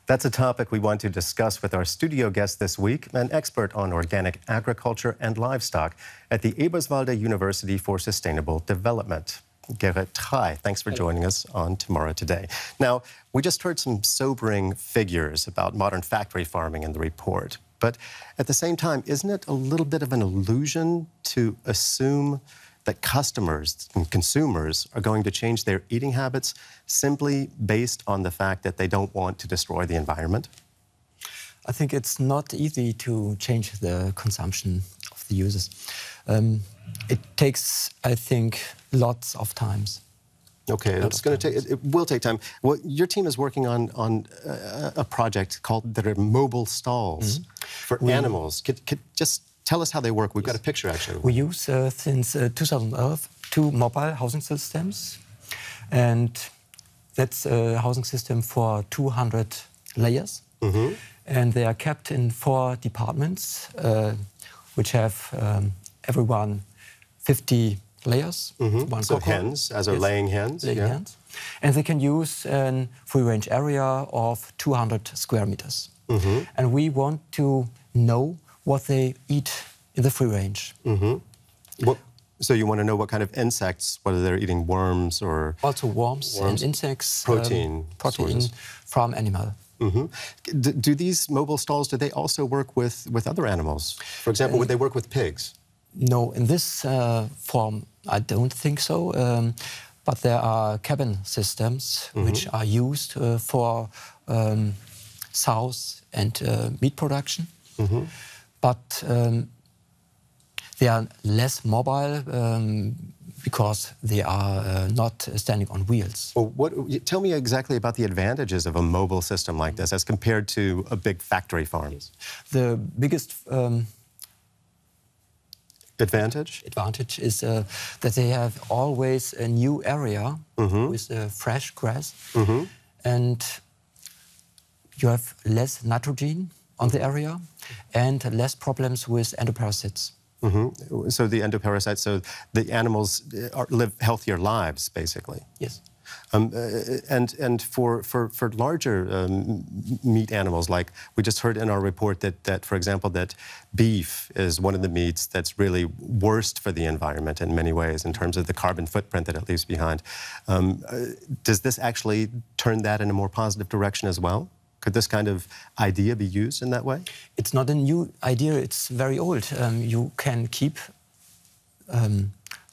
That's a topic we want to discuss with our studio guest this week, an expert on organic agriculture and livestock at the Eberswalde University for Sustainable Development. Gerriet Trei, thanks for joining us on Tomorrow Today. Now, we just heard some sobering figures about modern factory farming in the report. But at the same time, isn't it a little bit of an illusion to assume that customers and consumers are going to change their eating habits simply based on the fact that they don't want to destroy the environment? I think it's not easy to change the consumption of the users. It takes, I think, lots of times. Okay, it will take time. Well, your team is working on a project called the mobile stalls for animals. Could just tell us how they work. We've got a picture, actually. We use, since 2011, 2 mobile housing systems. And that's a housing system for 200 layers. And they are kept in 4 departments, which have everyone 50 layers. So hens, as are laying hens. Laying hens. And they can use a free-range area of 200 square meters. And we want to know what they eat in the free range. So you want to know what kind of insects, whether they're eating worms or... Also worms and insects. Protein from animal. Do these mobile stalls, do they also work with other animals? For example, would they work with pigs? No, in this form, I don't think so. But there are cabin systems which are used for sows and meat production. But they are less mobile because they are not standing on wheels. Well, tell me exactly about the advantages of a mobile system like this as compared to a big factory farm. The biggest advantage is that they have always a new area with fresh grass, and you have less nitrogen on the area and less problems with endoparasites. So the endoparasites, so the animals live healthier lives, basically. Yes. And for larger meat animals, like we just heard in our report that, for example, that beef is one of the meats that's really worst for the environment in many ways in terms of the carbon footprint that it leaves behind. Does this actually turn that in a more positive direction as well? Could this kind of idea be used in that way? It's not a new idea, it's very old. You can keep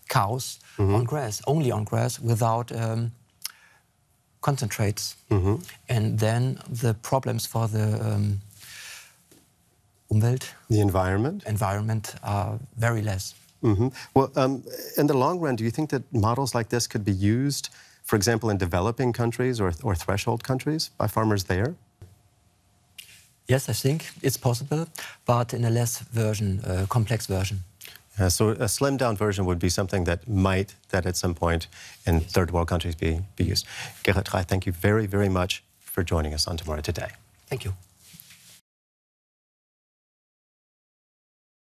cows on grass, only on grass, without concentrates. And then the problems for the the environment are very less. Well, in the long run, do you think that models like this could be used, for example, in developing countries or threshold countries by farmers there? Yes, I think it's possible, but in a less complex version. So a slimmed-down version would be something that might, at some point in third world countries be used. Gerriet Trei, thank you very, very much for joining us on Tomorrow Today. Thank you.